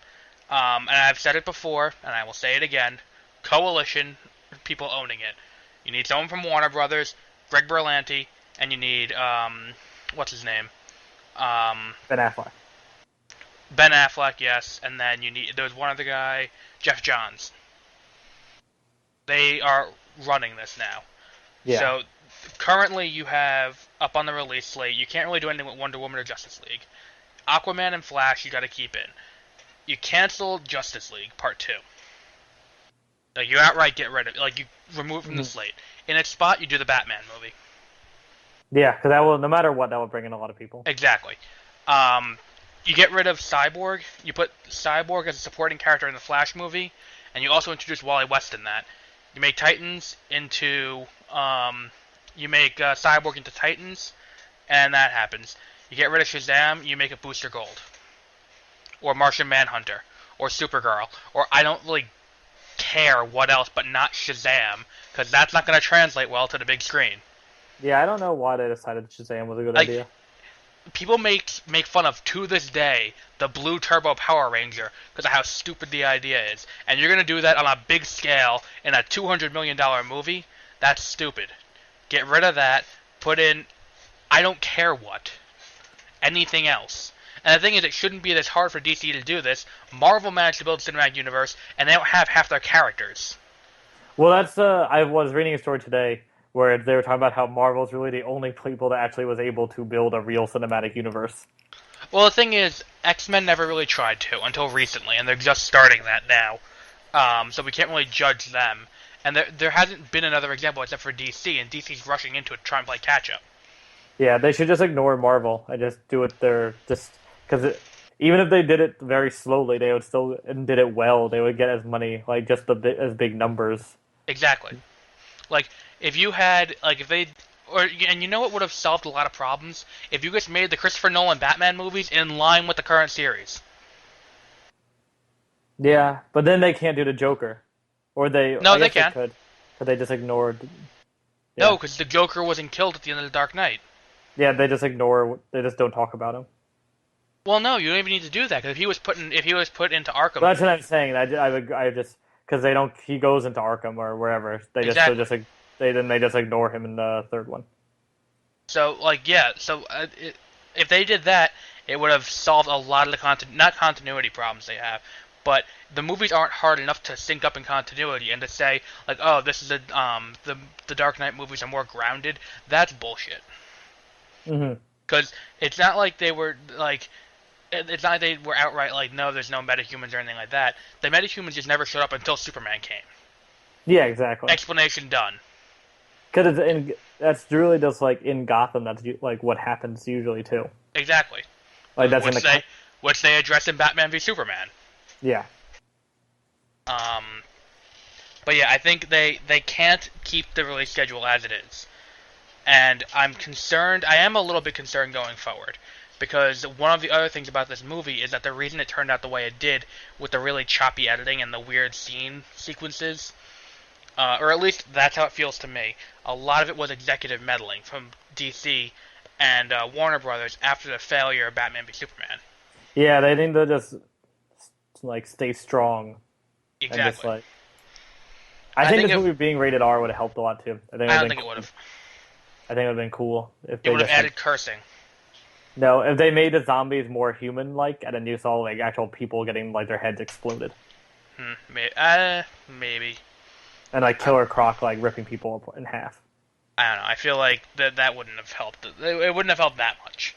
And I've said it before, and I will say it again. Coalition, people owning it. You need someone from Warner Brothers, Greg Berlanti, and you need what's his name? Ben Affleck. Ben Affleck, yes, and then there's one other guy, Jeff Johns. They are running this now. Yeah. So currently you have up on the release slate, you can't really do anything with Wonder Woman or Justice League. Aquaman and Flash you got to keep in. you cancel Justice League Part 2. Like, you outright get rid of it. Like, you remove it from the slate. In its spot, you do the Batman movie. Yeah, because that will, no matter what, that will bring in a lot of people. Exactly. You get rid of Cyborg. You put Cyborg as a supporting character in the Flash movie, and you also introduce Wally West in that. You make Titans into... you make Cyborg into Titans, and that happens. You get rid of Shazam, you make a Booster Gold. Or Martian Manhunter. Or Supergirl. Or I don't really care what else, but not Shazam, because that's not going to translate well to the big screen. Yeah, I don't know why they decided Shazam was a good idea. People make fun of, to this day, the Blue Turbo Power Ranger because of how stupid the idea is. And you're going to do that on a big scale in a $200 million movie? That's stupid. Get rid of that. Put in, I don't care what. Anything else. And the thing is, it shouldn't be this hard for DC to do this. Marvel managed to build a cinematic universe, and they don't have half their characters. Well, that's I was reading a story today where they were talking about how Marvel's really the only people that actually was able to build a real cinematic universe. Well, the thing is, X-Men never really tried to until recently, and they're just starting that now. So we can't really judge them. And there hasn't been another example except for DC, and DC's rushing into it to try and play catch-up. Yeah, they should just ignore Marvel and just do it because even if they did it very slowly, they would still and did it well. They would get as money, like just as big numbers. Exactly. Like if you had and you know what would have solved a lot of problems if you just made the Christopher Nolan Batman movies in line with the current series. Yeah, but then they can't do the Joker, or they they can. Could, but they just ignored. Yeah. No, because the Joker wasn't killed at the end of the Dark Knight. Yeah, they just ignore. They just don't talk about him. Well, no, you don't even need to do that because if he was put into Arkham, well, that's what I'm saying. I just because they don't. He goes into Arkham or wherever. They exactly. They just ignore him in the third one. So if they did that, it would have solved a lot of the not continuity problems they have, but the movies aren't hard enough to sync up in continuity and to say like, oh, this is the Dark Knight movies are more grounded. That's bullshit. Mm-hmm. Because it's not like they were like. It's not like they were outright like, no, there's no metahumans or anything like that. The metahumans just never showed up until Superman came. Yeah, exactly. Explanation done. Because that's really just like in Gotham. That's like what happens usually too. Exactly. Like that's which they address in Batman v Superman. Yeah. But yeah, I think they can't keep the release schedule as it is, and I'm concerned. I am a little bit concerned going forward. Because one of the other things about this movie is that the reason it turned out the way it did, with the really choppy editing and the weird scene sequences, or at least that's how it feels to me, a lot of it was executive meddling from DC and Warner Brothers after the failure of Batman v Superman. Yeah, they need to just like stay strong. Exactly. And just, like, I think this movie being rated R would have helped a lot too. I don't think it would have. I think it would have been cool if it would have added cursing. No, if they made the zombies more human-like, and then you saw like actual people getting like their heads exploded. Maybe. And like Killer Croc like ripping people in half. I don't know. I feel like that wouldn't have helped. It wouldn't have helped that much.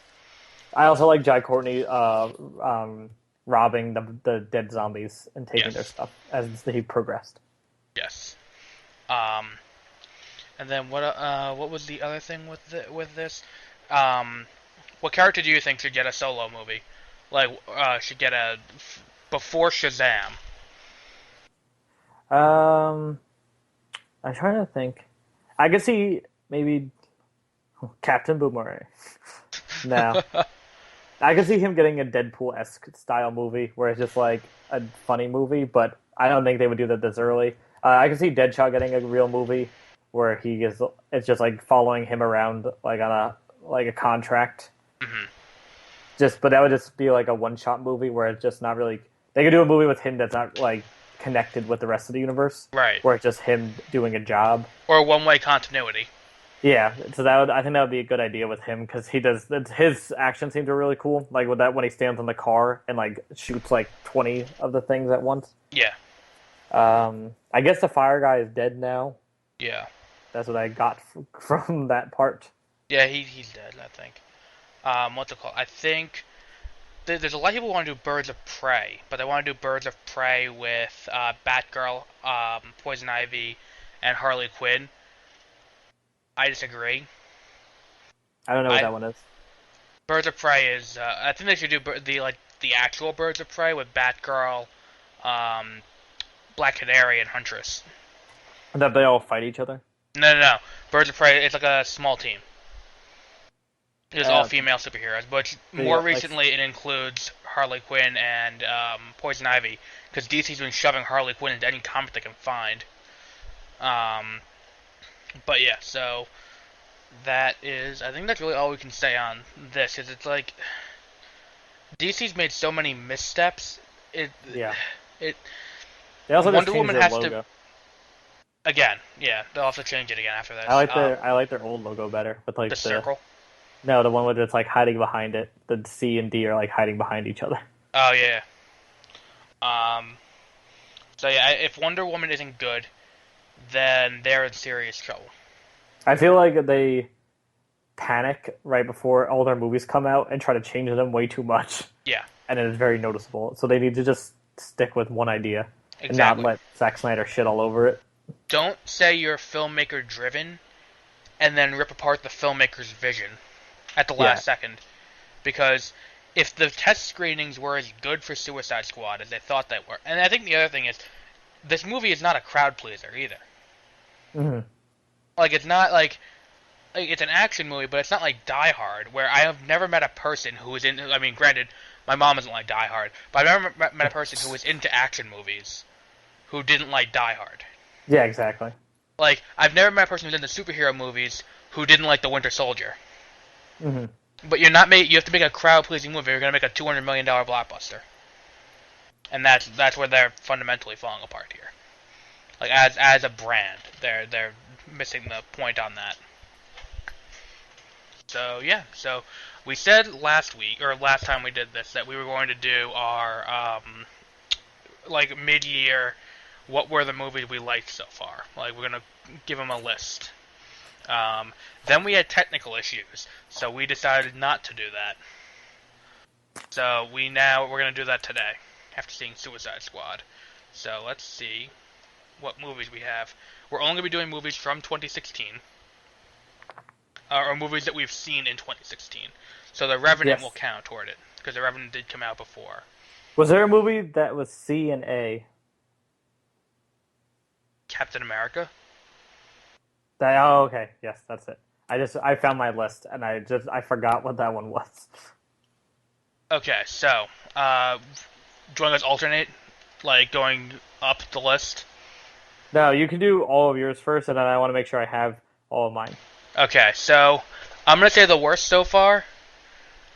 I also like Jai Courtney robbing the dead zombies and taking their stuff as he progressed. Yes. And then what was the other thing with this? What character do you think should get a solo movie? Like, should get before Shazam? I'm trying to think. I could see maybe Captain Boomerang. No. I could see him getting a Deadpool-esque style movie where it's just like a funny movie, but I don't think they would do that this early. I could see Deadshot getting a real movie where it's just like following him around like on a contract. Mm-hmm. But that would just be like a one-shot movie where it's just not really. They could do a movie with him that's not like connected with the rest of the universe, right? Where it's just him doing a job or a one-way continuity. Yeah, so I think that would be a good idea with him because his action scenes are really cool. Like with that when he stands on the car and like shoots like 20 of the things at once. Yeah. I guess the fire guy is dead now. Yeah. That's what I got from that part. Yeah, he's dead, I think. What's it called? I think there's a lot of people who want to do Birds of Prey, but they want to do Birds of Prey with Batgirl, Poison Ivy, and Harley Quinn. I disagree. I don't know what that one is. Birds of Prey is. I think they should do the actual Birds of Prey with Batgirl, Black Canary, and Huntress. That they all fight each other? No. Birds of Prey. It's like a small team. It's all female superheroes, but more recently it includes Harley Quinn and Poison Ivy, because DC's been shoving Harley Quinn into any comic they can find. But yeah, so that is. I think that's really all we can say on this, because it's like DC's made so many missteps. They also Wonder Woman has logo. Again, yeah, they'll have to change it again after this. I like their old logo better with like the circle. No, the one where it's like hiding behind it. The C and D are like hiding behind each other. Oh yeah. So yeah, if Wonder Woman isn't good, then they're in serious trouble. I feel like they panic right before all their movies come out and try to change them way too much. Yeah. And it is very noticeable. So they need to just stick with one idea and not let Zack Snyder shit all over it. Don't say you're filmmaker driven and then rip apart the filmmaker's vision at the last second. Because if the test screenings were as good for Suicide Squad as they thought they were, and I think the other thing is, this movie is not a crowd pleaser either. Mm-hmm. Like, it's not like it's an action movie, but it's not like Die Hard, where I have never met a person who is in. I mean, granted, my mom doesn't like Die Hard, but I've never met a person who was into action movies who didn't like Die Hard. Yeah, exactly. Like, I've never met a person who's into superhero movies who didn't like The Winter Soldier. Mm-hmm. But you have to make a crowd-pleasing movie. You're going to make a $200 million blockbuster. And that's where they're fundamentally falling apart here. Like, as a brand, they're missing the point on that. So, yeah. So, we said last time we did this, that we were going to do our, like, mid-year, what were the movies we liked so far. Like, we're going to give them a list. Then we had technical issues, so we decided not to do that. So we're going to do that today, after seeing Suicide Squad. So let's see what movies we have. We're only going to be doing movies from 2016, or movies that we've seen in 2016. So The Revenant will count toward it, because The Revenant did come out before. Was there a movie that was C and A? Captain America? Okay. Yes, that's it. I found my list, and I forgot what that one was. Okay, so, do you want to alternate? Like, going up the list? No, you can do all of yours first, and then I want to make sure I have all of mine. Okay, so, I'm going to say the worst so far.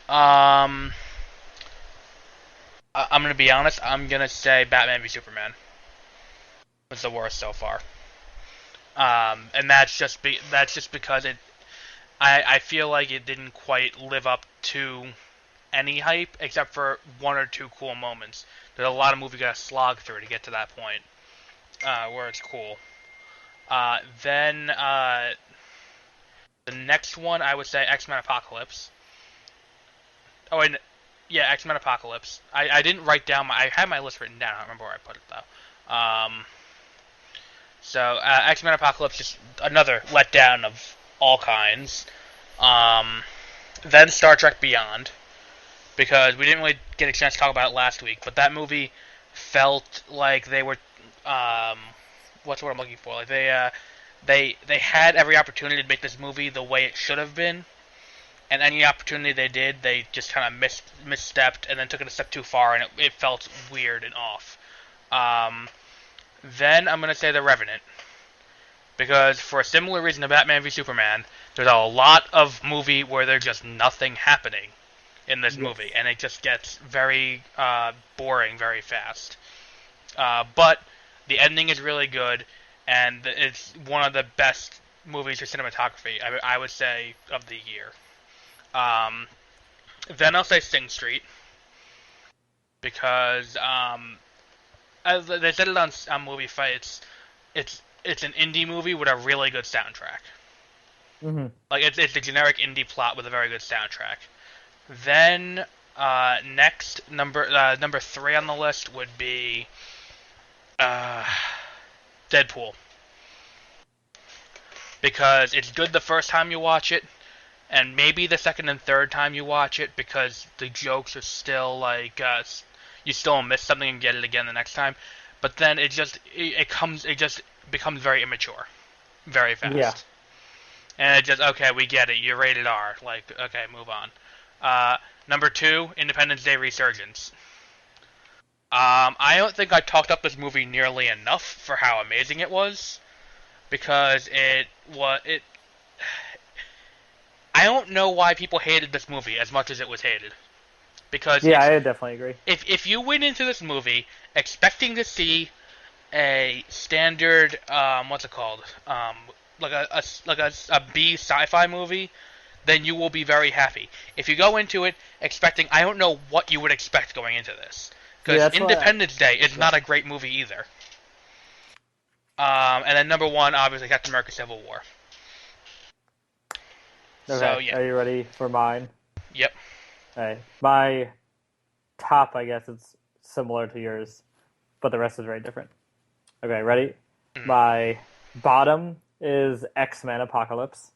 I'm going to be honest, I'm going to say Batman v Superman was the worst so far. And that's just because I feel like it didn't quite live up to any hype, except for one or two cool moments. There's a lot of movies you gotta slog through to get to that point, where it's cool. Then the next one, I would say X-Men Apocalypse. Oh, wait, yeah, X-Men Apocalypse. I didn't write down I had my list written down. I don't remember where I put it though. So, X-Men Apocalypse, just another letdown of all kinds. Then Star Trek Beyond, because we didn't really get a chance to talk about it last week, but that movie felt like they were, what's what I'm looking for? Like they had every opportunity to make this movie the way it should have been, and any opportunity they did, they just kind of misstepped and then took it a step too far, and it felt weird and off. Then I'm going to say The Revenant, because for a similar reason to Batman v Superman, there's a lot of movie where there's just nothing happening in this movie, and it just gets very boring very fast. But the ending is really good, and it's one of the best movies for cinematography, I would say, of the year. Then I'll say Sing Street, because as they said it on Movie Fight, it's an indie movie with a really good soundtrack. Mm-hmm. Like, it's a generic indie plot with a very good soundtrack. Then Next, number 3 on the list would be Deadpool. Because it's good the first time you watch it, and maybe the second and third time you watch it, because the jokes are still like you still miss something and get it again the next time. But then it just becomes very immature, very fast. Yeah. And it just, okay, we get it. You're rated R. Like, okay, move on. Number 2, Independence Day Resurgence. I don't think I talked up this movie nearly enough for how amazing it was, because I don't know why people hated this movie as much as it was hated. Because yeah, I definitely agree. If you went into this movie expecting to see a standard, what's it called, like a B sci-fi movie, then you will be very happy. If you go into it expecting, I don't know what you would expect going into this, because Independence Day is not a great movie either. And then number 1, obviously, Captain America: Civil War. Okay. So yeah. Are you ready for mine? Yep. Okay. My top, I guess, is similar to yours, but the rest is very different. Okay, ready? Mm. My bottom is X-Men Apocalypse.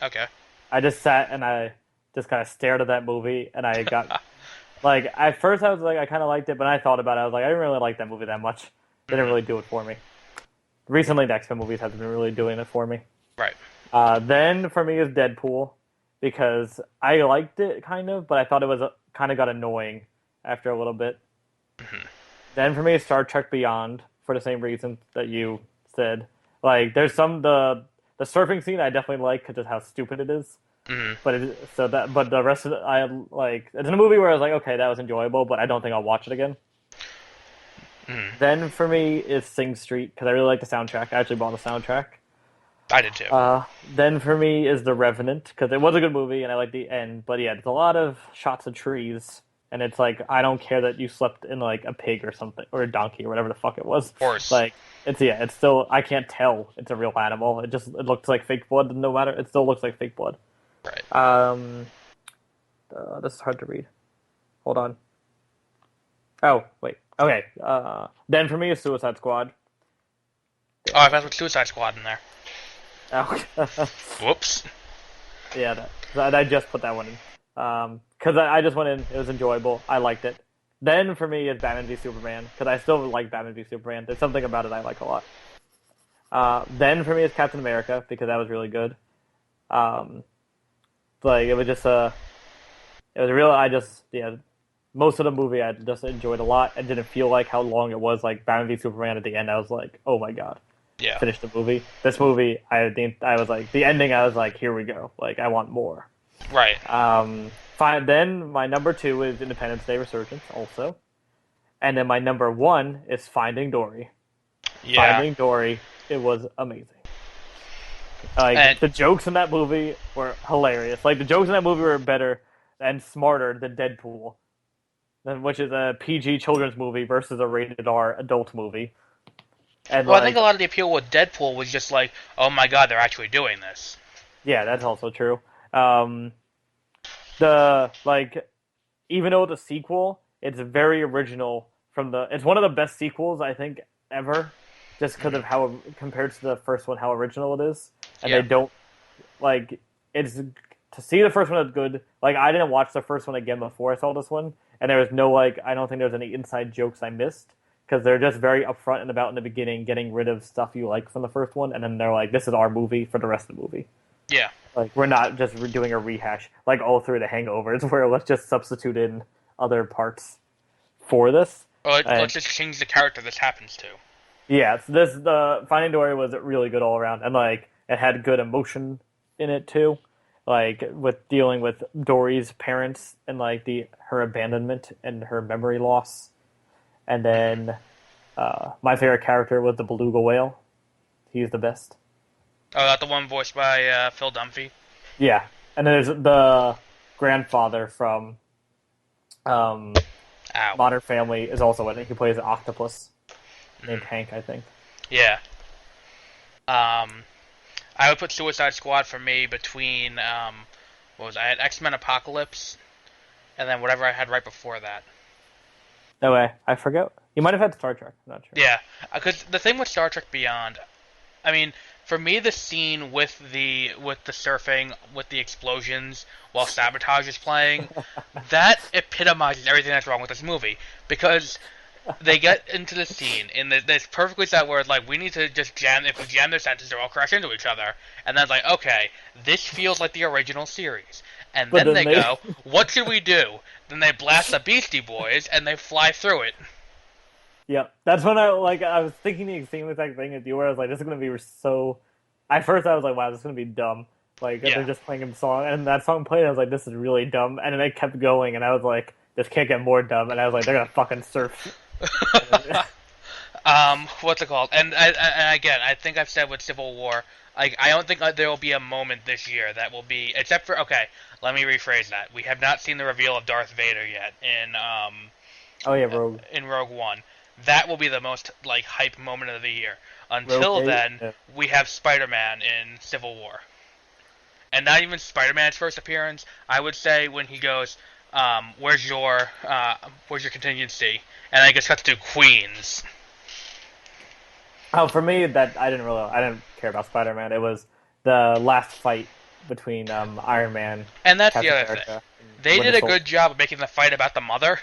Okay. I just sat and I just kind of stared at that movie, and I got like, at first I was like, I kind of liked it, but I thought about it. I was like, I didn't really like that movie that much. They didn't really do it for me. Recently, the X-Men movies have been really doing it for me. Right. Then for me is Deadpool, because I liked it kind of, but I thought it was kind of got annoying after a little bit. Mm-hmm. Then for me is Star Trek Beyond, for the same reason that you said. Like, there's the surfing scene I definitely like because of how stupid it is. Mm-hmm. But the rest of it, I like. It's in a movie where I was like, okay, that was enjoyable, but I don't think I'll watch it again. Mm-hmm. Then for me is Sing Street, because I really like the soundtrack. I actually bought the soundtrack. I did too. Then for me is The Revenant, because it was a good movie and I like the end. But yeah, there's a lot of shots of trees, and it's like, I don't care that you slept in like a pig or something, or a donkey or whatever the fuck it was. Horse. Like, it's still, I can't tell it's a real animal. It looks like fake blood. No matter, it still looks like fake blood. Right. This is hard to read. Hold on. Oh wait. Okay. Then for me is Suicide Squad. Oh, I've got Suicide Squad in there. Oh. Whoops. Yeah, I just put that one in. Because I just went in. It was enjoyable. I liked it. Then for me is Batman v Superman, because I still like Batman v Superman. There's something about it I like a lot. Then for me is Captain America, because that was really good. Like, it was just it was real. Most of the movie I just enjoyed a lot. I didn't feel like how long it was. Like Batman v Superman at the end, I was like, oh my god. Yeah. Finish the movie. This movie, I was like, the ending, I was like, here we go. Like, I want more. Right. Fine. Then my number 2 is Independence Day Resurgence, also. And then my number 1 is Finding Dory. Yeah. Finding Dory, it was amazing. Like, the jokes in that movie were hilarious. Like, the jokes in that movie were better and smarter than Deadpool, which is a PG children's movie versus a rated R adult movie. And well, I think a lot of the appeal with Deadpool was just like, oh my god, they're actually doing this. Yeah, that's also true. Even though it's a sequel, it's very original. It's one of the best sequels I think ever, just because of how, compared to the first one, how original it is. And They don't it's to see the first one is good. Like, I didn't watch the first one again before I saw this one, and there was no I don't think there was any inside jokes I missed, because they're just very upfront and about in the beginning, getting rid of stuff you like from the first one, and then they're like, this is our movie for the rest of the movie. Yeah. Like, we're not just doing a rehash, like all through The Hangovers, where let's just substitute in other parts for this. Or let's just change the character this happens to. Yeah, the Finding Dory was really good all around, and like, it had good emotion in it too, like with dealing with Dory's parents and like her abandonment and her memory loss. And then my favorite character was the beluga whale. He's the best. Oh, that the one voiced by Phil Dunphy? Yeah. And then there's the grandfather from Modern Family is also in it. He plays an octopus named Hank, I think. Yeah. I would put Suicide Squad for me between, I had X-Men Apocalypse and then whatever I had right before that. No way. I forget. You might have had Star Trek. I'm not sure. Yeah, because the thing with Star Trek Beyond, I mean, for me, the scene with the surfing, with the explosions while Sabotage is playing, that epitomizes everything that's wrong with this movie. Because they get into the scene, and it's perfectly set where it's like, we need to just jam, if we jam their sentences, they'll all crash into each other. And then it's like, okay, this feels like the original series. And then they go, what should we do? Then they blast the Beastie Boys, and they fly through it. Yep, that's when I was thinking the same exact thing as you, where I was like, this is going to be so... At first I was like, wow, this is going to be dumb. Like, they're just playing a song, and that song played, and I was like, this is really dumb. And then they kept going, and I was like, this can't get more dumb. And I was like, they're going to fucking surf. What's it called? And again, I think I've said with Civil War, like, I don't think there will be a moment this year that will be, except for, okay, let me rephrase that. We have not seen the reveal of Darth Vader yet in Rogue. In Rogue One. That will be the most, like, hype moment of the year. Until then, we have Spider-Man in Civil War. And not even Spider-Man's first appearance. I would say when he goes, where's your contingency? And I guess cuts to Queens. Oh, for me, that I didn't care about Spider-Man. It was the last fight between Iron Man and that's Captain the other America, thing. They did a good job of making the fight about the mother.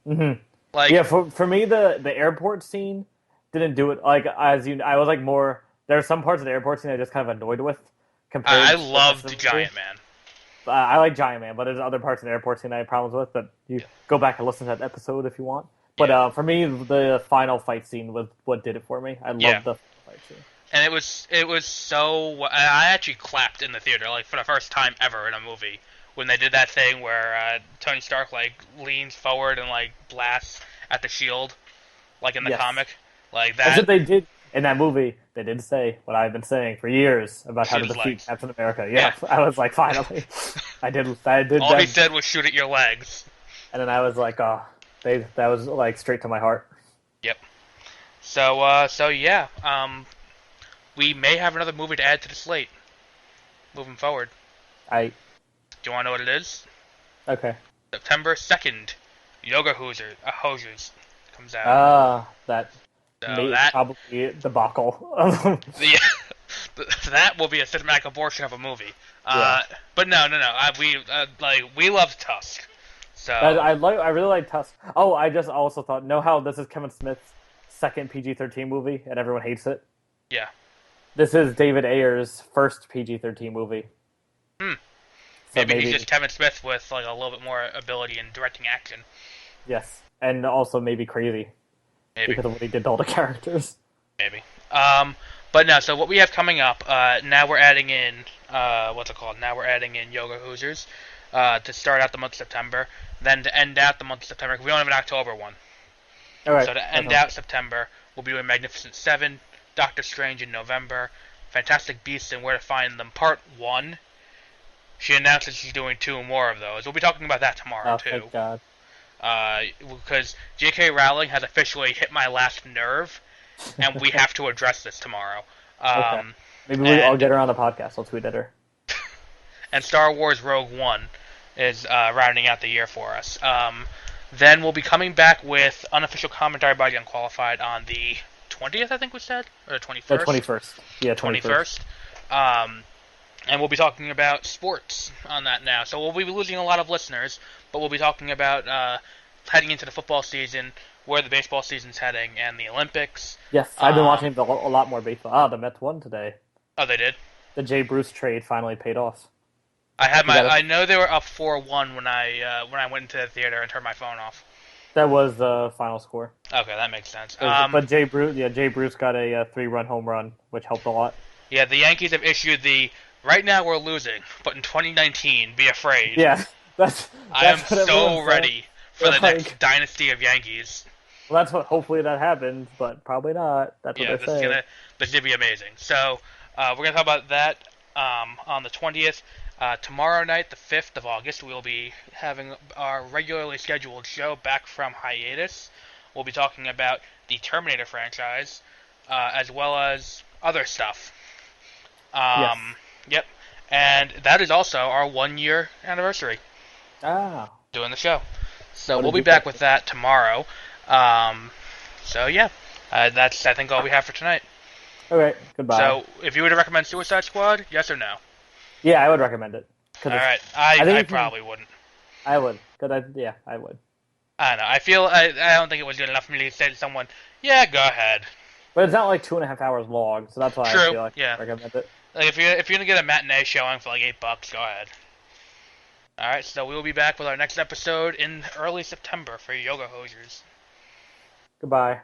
Mm-hmm. Like, yeah, for me, the airport scene didn't do it. Like, I was like more. There are some parts of the airport scene I just kind of annoyed with. I loved Giant Man. I like Giant Man, but there's other parts of the airport scene I had problems with. But you go back and listen to that episode if you want. But for me, the final fight scene was what did it for me. I loved the fight scene. And it was so. I actually clapped in the theater, like, for the first time ever in a movie, when they did that thing where Tony Stark, like, leans forward and, like, blasts at the shield, like in the comic, like that. That's what they did in that movie. They did say what I've been saying for years about how to defeat Captain America. Yeah, I was like, finally, I did. All he said was shoot at your legs. And then I was like, oh, that was like straight to my heart. Yep. So yeah, we may have another movie to add to the slate moving forward. Do you want to know what it is? Okay. September 2nd, Yoga Hosers comes out. That that probably debacle. That will be a cinematic abortion of a movie. But no. We love Tusk. So I really like Tusk. Oh, I just also thought, know how this is Kevin Smith's second PG-13 movie, and everyone hates it. Yeah. This is David Ayer's first PG-13 movie. So maybe he's just Kevin Smith with like a little bit more ability in directing action. Yes, and also maybe crazy. Maybe. Because of what he did to all the characters. Maybe. But no, so what we have coming up, now we're adding in, what's it called? Now we're adding in Yoga Hoosers to start out the month of September. Then to end out the month of September, because we don't have an October one. All right. So to end out September, we'll be doing Magnificent 7, Doctor Strange in November, Fantastic Beasts and Where to Find Them Part 1. She announced that she's doing 2 more of those. We'll be talking about that tomorrow, too. Thank God. Because J.K. Rowling has officially hit my last nerve, and we have to address this tomorrow. Okay. Maybe I'll get her on the podcast. I'll tweet at her. And Star Wars Rogue One is rounding out the year for us. Then we'll be coming back with unofficial commentary by the Unqualified on the 20th, I think we said? Or the 21st? The 21st. Yeah, 21st. And we'll be talking about sports on that now. So we'll be losing a lot of listeners, but we'll be talking about heading into the football season, where the baseball season's heading, and the Olympics. Yes, I've been watching a lot more baseball. The Mets won today. Oh, they did? The Jay Bruce trade finally paid off. I know they were up 4-1 when I went into the theater and turned my phone off. That was the final score. Okay, that makes sense. But Jay Bruce got a 3-run home run, which helped a lot. Yeah, the Yankees have issued the right now we're losing, but in 2019, be afraid. Yeah, that's I am so ready for the next dynasty of Yankees. Well, that's what. Hopefully that happens, but probably not. That's what they're saying. This is gonna be amazing. So we're gonna talk about that on the 20th. Tomorrow night, the 5th of August, we'll be having our regularly scheduled show back from hiatus. We'll be talking about the Terminator franchise, as well as other stuff. Yes. Yep. And that is also our 1-year anniversary. doing the show. So What we'll did be you back think? with that tomorrow. So yeah, that's I think all we have for tonight. Okay, goodbye. So if you were to recommend Suicide Squad, yes or no? Yeah, I would recommend it. All Cause right, I think I it's, probably wouldn't. I would. Cause I would. I don't know. I don't think it was good enough for me to say to someone, yeah, go ahead. But it's not like 2.5 hours long, so that's why True, I feel like yeah. I recommend it. Like if you're gonna get a matinee showing for like $8, go ahead. All right, so we will be back with our next episode in early September for Yoga Hosers. Goodbye.